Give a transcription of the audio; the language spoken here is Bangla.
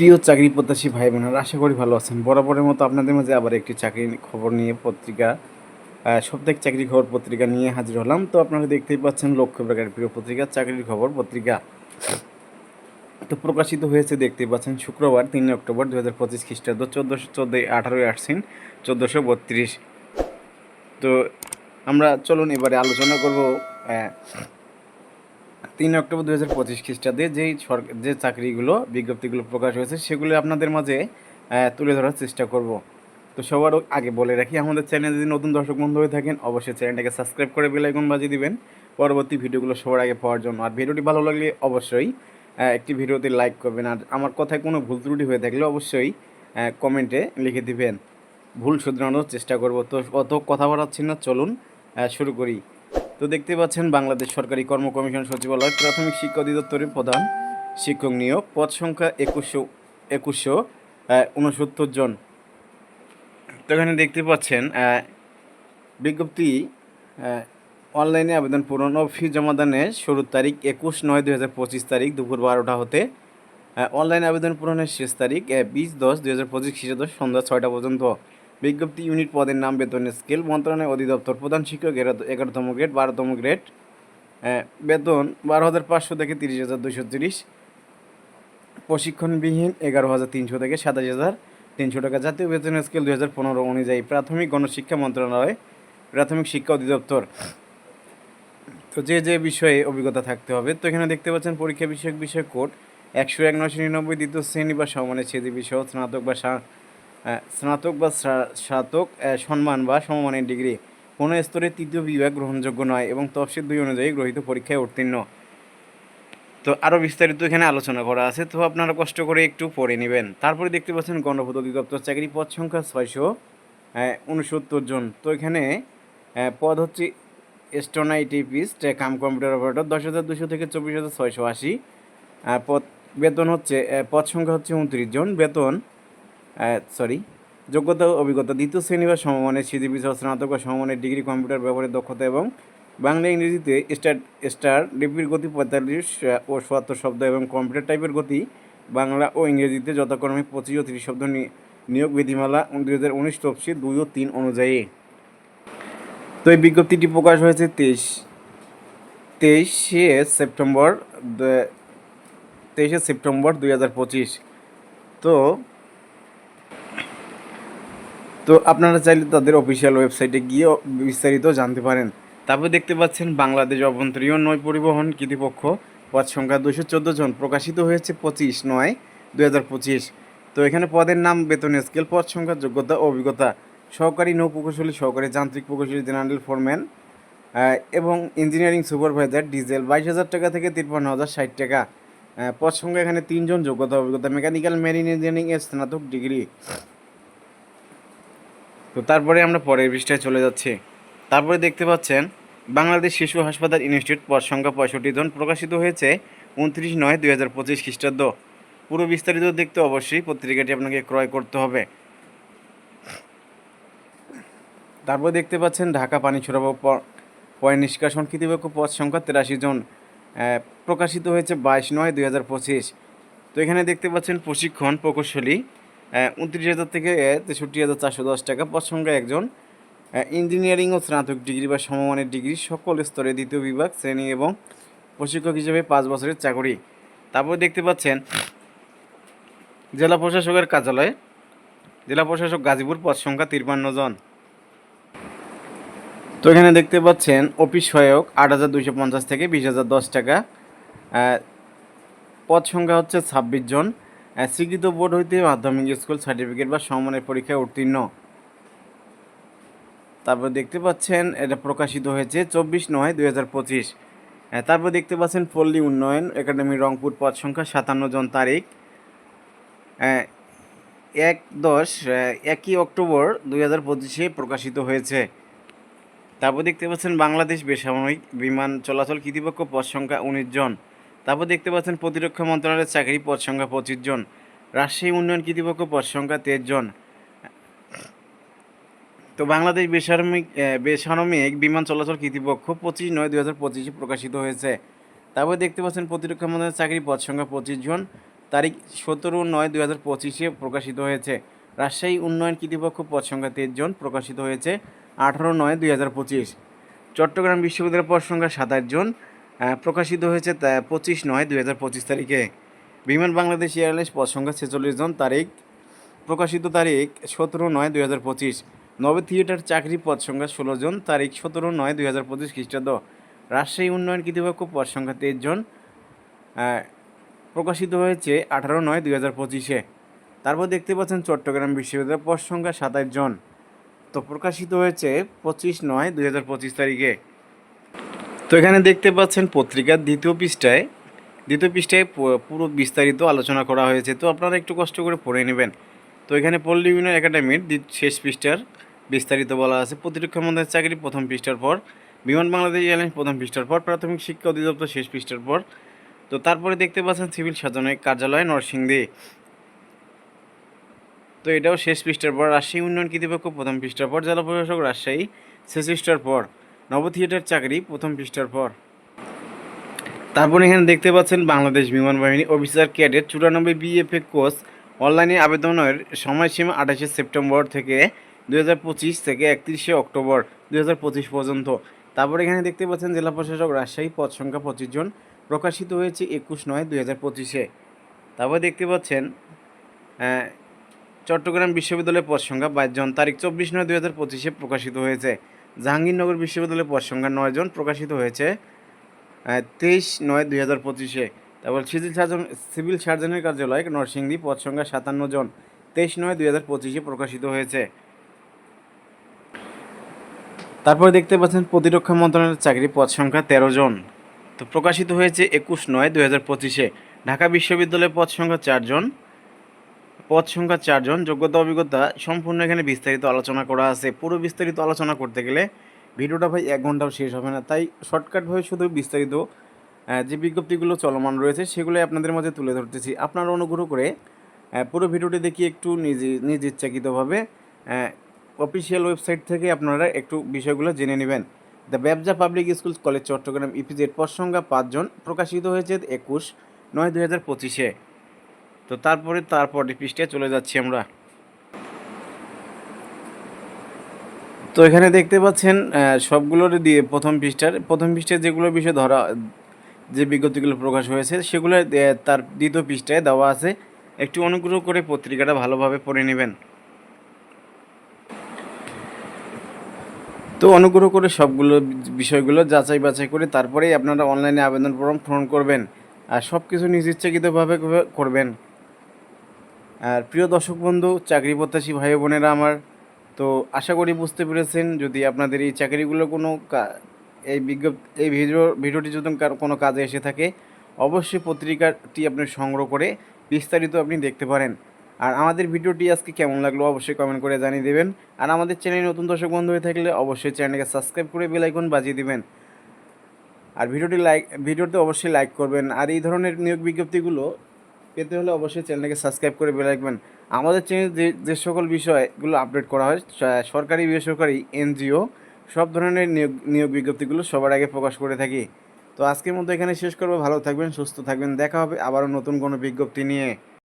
প্রিয় চাকরি প্রত্যাশী ভাই বোনেরা, আশা করি ভালো আছেন। বরাবরের মতো আপনাদের মাঝে আবার একটি চাকরির খবর নিয়ে পত্রিকা, সাপ্তাহিক চাকরির খবর পত্রিকা নিয়ে হাজির হলাম। তো আপনারা দেখতেই পাচ্ছেন লক্ষ্য বেকার প্রিয় পত্রিকা চাকরির খবর পত্রিকা। তো প্রকাশিত হয়েছে দেখতেই পাচ্ছেন শুক্রবার 3 অক্টোবর 2025 খ্রিস্টাব্দ 1414 18 1432। তো আমরা চলুন এবারে আলোচনা করব 3 অক্টোবর 2025 খ্রিস্টাব্দে যে চাকরিগুলো বিজ্ঞপ্তিগুলো প্রকাশ হয়েছে সেগুলো আপনাদের মাঝে তুলে ধরার চেষ্টা করব। তো সবার আগে বলে রাখি, আমাদের চ্যানেলে যদি নতুন দর্শক বন্ধু হয়ে থাকেন অবশ্যই চ্যানেলটাকে সাবস্ক্রাইব করে বেল আইকন বাজিয়ে দিবেন পরবর্তী ভিডিওগুলো সবার আগে পাওয়ার জন্য। আর ভিডিওটি ভালো লাগলে অবশ্যই একটি ভিডিওতে লাইক করবেন। আর আমার কথায় কোনো ভুল ত্রুটি হয়ে থাকলে অবশ্যই কমেন্টে লিখে দিবেন, ভুল শুধরানোর চেষ্টা করব। তো অত কথা বাড়াচ্ছি না, চলুন শুরু করি। তো দেখতে পাচ্ছেন বাংলাদেশ সরকারি কর্ম কমিশন সচিবালয় প্রাথমিক শিক্ষা অধিদপ্তরের প্রধান শিক্ষক নিয়োগ, পদ সংখ্যা 2169 জন। তো এখানে দেখতে পাচ্ছেন বিজ্ঞপ্তি অনলাইনে আবেদন পূরণ ও ফি জমাদানের শুরুর তারিখ 21/9/2025 তারিখ দুপুর 12টা হতে অনলাইন আবেদন পূরণের শেষ তারিখ 20/10/2025 খ্রিস্টাব্দ সন্ধ্যা 6টা পর্যন্ত। বিজ্ঞপ্তি ইউনিট পদের নাম, বেতন স্কেল মন্ত্রণালয় অধিদপ্তর, প্রধান শিক্ষক 11তম গ্রেড 12তম গ্রেড, বেতন 12,500 থেকে 30,230, প্রশিক্ষণবিহীন 11,300 থেকে 27,300 টাকা। জাতীয় বেতন স্কেল 2015 অনুযায়ী প্রাথমিক গণশিক্ষা মন্ত্রণালয়, প্রাথমিক শিক্ষা অধিদপ্তর। তো যে বিষয়ে অভিজ্ঞতা থাকতে হবে, তো এখানে দেখতে পাচ্ছেন পরীক্ষা বিষয় কোড 101/999 দ্বিতীয় শ্রেণী বা সমমানের সিজিপি সহ স্নাতক বা স্নাতক সম্মান বা সমমানের ডিগ্রি কোনো স্তরে তৃতীয় বিভাগ গ্রহণযোগ্য নয় এবং তফসিল 2 অনুযায়ী গ্রহীত পরীক্ষায় উত্তীর্ণ। তো আরও বিস্তারিত এখানে আলোচনা করা আছে, তো আপনারা কষ্ট করে একটু পড়ে নেবেন। তারপরে দেখতে পাচ্ছেন গণপূর্ত অধিদপ্তর চাকরি, পদ সংখ্যা 669 জন। তো এখানে পদ হচ্ছে স্টোনাইটিপিস্ট কাম কম্পিউটার অপারেটর 10,200 থেকে 24,680। পদ বেতন হচ্ছে পদ সংখ্যা হচ্ছে 29 জন। বেতন যোগ্যতা ও অভিজ্ঞতা দ্বিতীয় শ্রেণী বা সমমানের সিজিপি সহ স্নাতক বা সমমানের ডিগ্রি, কম্পিউটার ব্যবহারের দক্ষতা এবং বাংলা ইংরেজিতে স্টার লিপির গতি 45 ও 77 শব্দ এবং কম্পিউটার টাইপের গতি বাংলা ও ইংরেজিতে যথাক্রমে 25 ও 30 শব্দ। নিয়োগ বিধিমালা 2019 তফসিল 2 ও 3 অনুযায়ী। তো এই বিজ্ঞপ্তিটি প্রকাশ হয়েছে 23শে সেপ্টেম্বর 2025। তো আপনারা চাইলে তাদের অফিসিয়াল ওয়েবসাইটে গিয়ে বিস্তারিত জানতে পারেন। তারপর দেখতে পাচ্ছেন বাংলাদেশ অভ্যন্তরীণ নৌ পরিবহন কর্তৃপক্ষ, পদ সংখ্যা 214 জন, প্রকাশিত হয়েছে 25/9/2025। তো এখানে পদের নাম, বেতন স্কেল, পদ সংখ্যা, যোগ্যতা ও অভিজ্ঞতা সহকারী নৌ প্রকৌশলী, সহকারী যান্ত্রিক প্রকৌশলী, জেনারেল ফোরম্যান এবং ইঞ্জিনিয়ারিং সুপারভাইজার ডিজেল 22,000 টাকা থেকে 53,060 টাকা। পদ সংখ্যা এখানে 3 জন, যোগ্যতা অভিজ্ঞতা মেকানিক্যাল মেরিন ইঞ্জিনিয়ারিং এর স্নাতক ডিগ্রি। তো তারপরে আমরা পরের পৃষ্ঠায় চলে যাচ্ছি। তারপরে দেখতে পাচ্ছেন বাংলাদেশ শিশু হাসপাতাল ইনস্টিটিউট, পদ সংখ্যা 65 জন, প্রকাশিত হয়েছে 29/9/2025 খ্রিস্টাব্দ। পুরো বিস্তারিত দেখতে অবশ্যই পত্রিকাটি আপনাকে ক্রয় করতে হবে। তারপর দেখতে পাচ্ছেন ঢাকা পানি সরবরাহ পয় নিষ্কাশন কর্তৃপক্ষ, পদ সংখ্যা 83 জন, প্রকাশিত হয়েছে 22/9/2025। তো এখানে দেখতে পাচ্ছেন প্রশিক্ষণ প্রকৌশলী 29,000 থেকে 63,410 টাকা, পদ সংখ্যা 1 জন, ইঞ্জিনিয়ারিং ও স্নাতক ডিগ্রি বা সমমানের ডিগ্রি সকল স্তরে দ্বিতীয় বিভাগ শ্রেণী এবং প্রশিক্ষক হিসেবে 5 বছরের চাকরি। তারপর দেখতে পাচ্ছেন জেলা প্রশাসকের কার্যালয়, জেলা প্রশাসক গাজীপুর, পদ সংখ্যা 53 জন। তো এখানে দেখতে পাচ্ছেন অফিস সহায়ক 8,250 থেকে 20,010 টাকা, পদ সংখ্যা হচ্ছে 26 জন, স্বীকৃত বোর্ড হইতে মাধ্যমিক স্কুল সার্টিফিকেট বা সমমানের পরীক্ষায় উত্তীর্ণ। তারপর দেখতে পাচ্ছেন এটা প্রকাশিত হয়েছে 24/9/2025। তারপর দেখতে পাচ্ছেন পল্লী উন্নয়ন একাডেমি রংপুর, পদ সংখ্যা 57 জন, তারিখ 1 অক্টোবর 2025 প্রকাশিত হয়েছে। তারপর দেখতে পাচ্ছেন বাংলাদেশ বেসামরিক বিমান চলাচল কর্তৃপক্ষ, পদ সংখ্যা 19 জন। তারপর দেখতে পাচ্ছেন প্রতিরক্ষা মন্ত্রণালয়ের চাকরি, পদ সংখ্যা 25 জন। রাজশাহী উন্নয়ন কর্তৃপক্ষ, পদ সংখ্যা 23 জন। তো বাংলাদেশ বেসামরিক বিমান চলাচল কর্তৃপক্ষ 25/9/2025 প্রকাশিত হয়েছে। তারপর দেখতে পাচ্ছেন প্রতিরক্ষা মন্ত্রণালয়ের চাকরি, পদ সংখ্যা 25 জন। তারিখ 17/9/2025 প্রকাশিত হয়েছে। রাজশাহী উন্নয়ন কর্তৃপক্ষ পদ সংখ্যা 23 জন, প্রকাশিত হয়েছে 18/9/2025। চট্টগ্রাম বিশ্ববিদ্যালয়ের পদ সংখ্যা 27 জন, প্রকাশিত হয়েছে 25/9/2025 তারিখে। বিমান বাংলাদেশ এয়ারলাইন্স পদ সংখ্যা 46 জন, প্রকাশিত তারিখ 17/9/2025। নবে থিয়েটার চাকরি পদ সংখ্যা 16 জন, তারিখ 17/9/2025 খ্রিস্টাব্দ। রাজশাহী উন্নয়ন কর্তৃপক্ষ পদ সংখ্যা 23 জন, প্রকাশিত হয়েছে 18/9/2025-এ। তারপর দেখতে পাচ্ছেন চট্টগ্রাম বিশ্ববিদ্যালয়ের পদ সংখ্যা 27 জন, তো প্রকাশিত হয়েছে 25/9/2025 তারিখে। তো এখানে দেখতে পাচ্ছেন পত্রিকার দ্বিতীয় পৃষ্ঠায় পুরো বিস্তারিত আলোচনা করা হয়েছে, তো আপনারা একটু কষ্ট করে পড়ে নেবেন। তো এখানে পল্লী উন্নয়ন একাডেমির শেষ পৃষ্ঠার বিস্তারিত বলা আছে। প্রতিরক্ষা মন্ত্রণালয়ের চাকরি প্রথম পৃষ্ঠার পর, বিমান বাংলাদেশ এয়ারলাইন্স প্রথম পৃষ্ঠার পর, প্রাথমিক শিক্ষা অধিদপ্তর শেষ পৃষ্ঠার পর। তো তারপরে দেখতে পাচ্ছেন সিভিল সার্জনের কার্যালয় নরসিংদী, তো এটাও শেষ পৃষ্ঠার পর। রাজশাহী উন্নয়ন কর্তৃপক্ষ প্রথম পৃষ্ঠার পর, জেলা প্রশাসক রাজশাহী শেষ পৃষ্ঠার পর, নব থিয়েটার চাকরি প্রথম পৃষ্ঠার পর। তারপর এখানে দেখতে পাচ্ছেন বাংলাদেশ বিমান বাহিনী অফিসার ক্যাডেট 94 বিএফএ কোর্স অনলাইনে আবেদনের সময়সীমা 28 সেপ্টেম্বর থেকে 2025 থেকে 31 অক্টোবর 2025 পর্যন্ত। তারপর এখানে দেখতে পাচ্ছেন জেলা প্রশাসক রাজশাহী পদ সংখ্যা 25 জন, প্রকাশিত হয়েছে 21/9/2025-এ। তারপর দেখতে পাচ্ছেন চট্টগ্রাম বিশ্ববিদ্যালয়ের পদ সংখ্যা 22 জন, তারিখ 24/9/2025-এ প্রকাশিত হয়েছে। জাহাঙ্গীরনগর বিশ্ববিদ্যালয়ের পদ সংখ্যা 9 জন, প্রকাশিত হয়েছে 23/9/2025-এ। তারপর সিভিল সার্জনের কার্যালয় নরসিংদী পদ সংখ্যা 57 জন, 23/9/2025-এ প্রকাশিত হয়েছে। তারপর দেখতে পাচ্ছেন প্রতিরক্ষা মন্ত্রণালয়ের চাকরি পদ সংখ্যা 13 জন, তো প্রকাশিত হয়েছে 21/9/2025-এ। ঢাকা বিশ্ববিদ্যালয়ের পদ সংখ্যা 4 জন, যোগ্যতা অভিজ্ঞতা সম্পূর্ণ এখানে বিস্তারিত আলোচনা করা আছে। পুরো বিস্তারিত আলোচনা করতে গেলে ভিডিওটা ভাই 1 ঘন্টাও শেষ হবে না, তাই শর্টকাটভাবে শুধু বিস্তারিত যে বিজ্ঞপ্তিগুলো চলমান রয়েছে সেগুলোই আপনাদের মাঝে তুলে ধরতেছি। আপনারা অনুগ্রহ করে পুরো ভিডিওটি দেখি একটু নিজ ইচ্ছাকৃতভাবে অফিসিয়াল ওয়েবসাইট থেকে আপনারা একটু বিষয়গুলো জেনে নেবেন। দ্য ব্যবসা public school college Chittagong EPZ পদ সংখ্যা 5 জন, প্রকাশিত হয়েছে 21/9/2025-এ। তো তারপরে পৃষ্ঠায় চলে যাচ্ছি আমরা। তো এখানে দেখতে পাচ্ছেন সবগুলোর দিয়ে প্রথম পৃষ্ঠায় যেগুলো বিষয় যে বিজ্ঞপ্তিগুলো প্রকাশ হয়েছে সেগুলো তার দ্বিতীয় পৃষ্ঠায় দেওয়া আছে। একটু অনুগ্রহ করে পত্রিকাটা ভালোভাবে পড়ে নেবেন। তো অনুগ্রহ করে সবগুলো বিষয়গুলো যাচাই বাছাই করে তারপরেই আপনারা অনলাইনে আবেদন ফর্ম পূরণ করবেন, আর সব কিছু নিজ ইচ্ছাকৃতভাবে করবেন। আর প্রিয় দর্শক বন্ধু, চাকরি প্রত্যাশী ভাই বোনেরা আমার, তো আশা করি বুঝতে পেরেছেন। যদি আপনাদের এই চাকরিগুলো কোনো এই ভিডিওটি যদি কোনো কাজে এসে থাকে, অবশ্যই পত্রিকাটি আপনি সংগ্রহ করে বিস্তারিত আপনি দেখতে পারেন। আর আমাদের ভিডিওটি আজকে কেমন লাগলো অবশ্যই কমেন্ট করে জানিয়ে দেবেন। আর আমাদের চ্যানেলে নতুন দর্শক বন্ধু হয়ে থাকলে অবশ্যই চ্যানেলকে সাবস্ক্রাইব করে বেল আইকন বাজিয়ে দিবেন। আর ভিডিওতে অবশ্যই লাইক করবেন। আর এই ধরনের নিয়োগ বিজ্ঞপ্তিগুলো পেতে হলে অবশ্যই চ্যানেলকে সাবস্ক্রাইব করে বেল রাখবেন। আমাদের চ্যানেলে যে সকল বিষয়গুলো আপডেট করা হয়, সরকারি বেসরকারি এনজিও সব ধরনের নিয়োগ বিজ্ঞপ্তিগুলো সবার আগে প্রকাশ করে থাকি। তো আজকের মতো এখানে শেষ করবো। ভালো থাকবেন, সুস্থ থাকবেন, দেখা হবে আবারও নতুন কোনো বিজ্ঞপ্তি নিয়ে।